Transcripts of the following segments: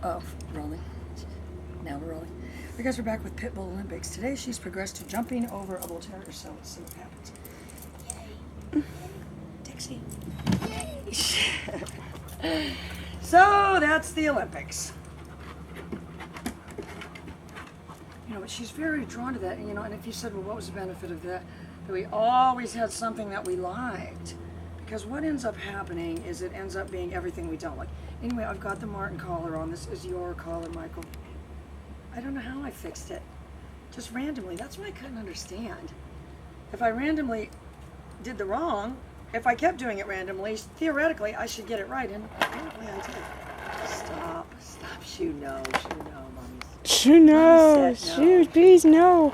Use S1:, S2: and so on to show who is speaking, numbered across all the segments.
S1: Oh, rolling. Now we're rolling. You guys are back with Pitbull Olympics. Today she's progressed to jumping over a bull terrier, so let's see what happens. Yay. Dixie. Yay. So that's the Olympics. You know, but she's very drawn to that, you know, and if you said, well, what was the benefit of that? That we always had something that we liked. Because what ends up happening is it ends up being everything we don't like. Anyway, I've got the Martin collar on. This is your collar, Michael. I don't know how I fixed it. Just randomly. That's what I couldn't understand. If I randomly did the wrong, if I kept doing it randomly, theoretically, I should get it right. And apparently I did. Stop. Shoo, no, mommy.
S2: Shoo, no. Shoo, please, no.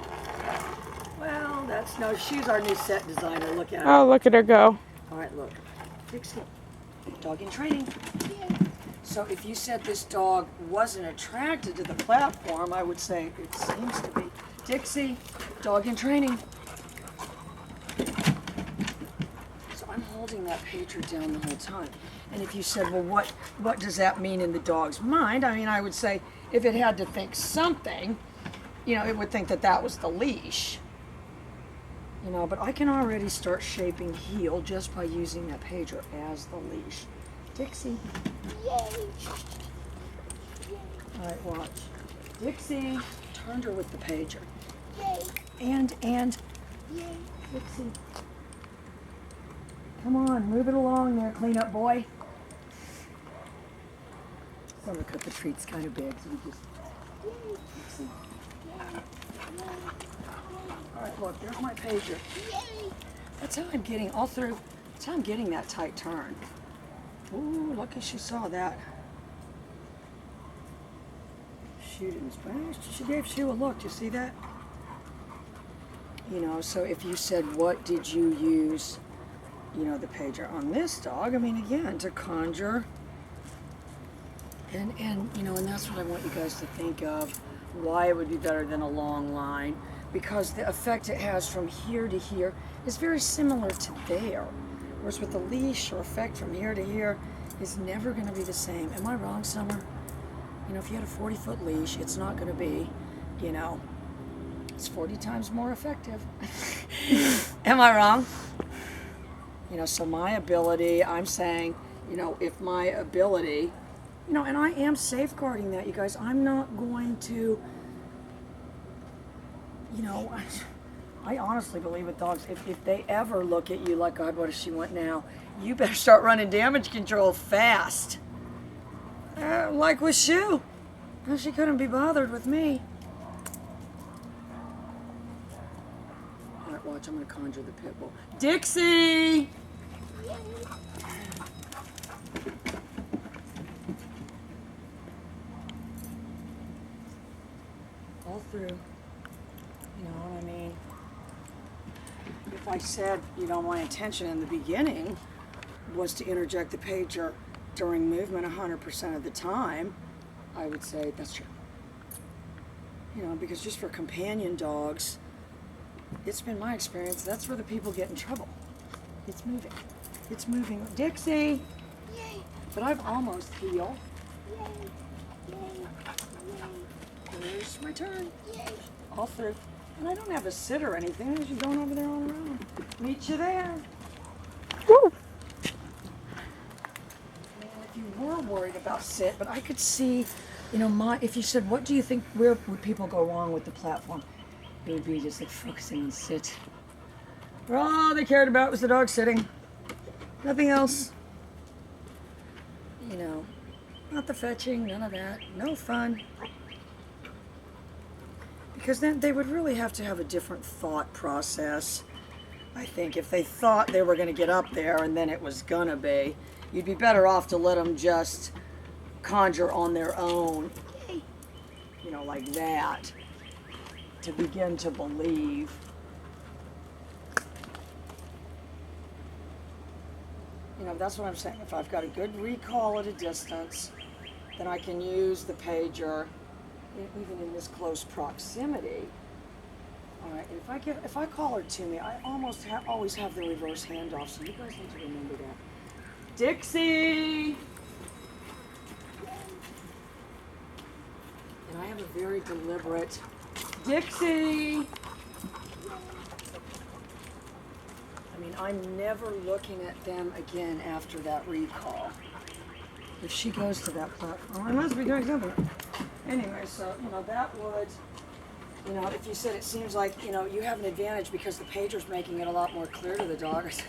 S1: Well, that's no. She's our new set designer. Look at her.
S2: Oh, look at her go.
S1: All right, look. Dixie, dog in training. Yay. So if you said this dog wasn't attracted to the platform, I would say it seems to be. Dixie, dog in training. So I'm holding that pager down the whole time. And if you said, well, what does that mean in the dog's mind? I mean, I would say if it had to think something, you know, it would think that that was the leash. You know, but I can already start shaping heel just by using that pager as the leash. Dixie. Yay. All right, watch. Dixie turned her with the pager. Yay. And. Yay. Dixie. Come on, move it along there, clean up boy. Someone cut the treats kind of big, so we just. Yay. Dixie. Yay. All right, look, there's my pager. Yay. That's how I'm getting all through. That's how I'm getting that tight turn. Ooh, lucky she saw that. She didn't splash. She gave Sue a look. Do you see that? You know, so if you said, what did you use, you know, the pager on this dog? I mean, again, to conjure. And you know, and that's what I want you guys to think of. Why it would be better than a long line. Because the effect it has from here to here is very similar to there. Whereas with the leash or effect from here to here is never going to be the same. Am I wrong, Summer? You know, if you had a 40-foot leash, it's not going to be, you know, it's 40 times more effective. Am I wrong? You know, so my ability, I'm saying, you know, if my ability, you know, and I am safeguarding that, you guys. I'm not going to, you know, I honestly believe with dogs, if they ever look at you like, God, what does she want now? You better start running damage control fast. Like with Sue. Well, she couldn't be bothered with me. All right, watch, I'm going to conjure the pit bull. Dixie! All through. You know what I mean? If I said, you know, my intention in the beginning was to interject the pager during movement 100% of the time, I would say that's true. You know, because just for companion dogs, it's been my experience, that's where the people get in trouble. It's moving. It's moving. Dixie! Yay! But I've almost healed. Yay! Yay! Yay! There's my turn. Yay! All through. And I don't have a sit or anything. I'm just going over there on her own. Meet you there.
S2: Woo.
S1: And if you were worried about sit, but I could see, you know, if you said, what do you think, where would people go wrong with the platform? It would be just like focusing on sit. All they cared about was the dog sitting. Nothing else. You know, not the fetching, none of that. No fun. Because then they would really have to have a different thought process. I think if they thought they were going to get up there and then it was going to be, you'd be better off to let them just conjure on their own, you know, like that, to begin to believe. You know, that's what I'm saying. If I've got a good recall at a distance, then I can use the pager even in this close proximity. All right, and if I call her to me, I always have the reverse handoff, so you guys need to remember that. Dixie! have a very deliberate Dixie. I mean, I'm never looking at them again after that recall. If she goes to that platform, I must be doing something. Anyway, so, you know, that would, you know, if you said it seems like, you know, you have an advantage because the pager's making it a lot more clear to the dog. I said,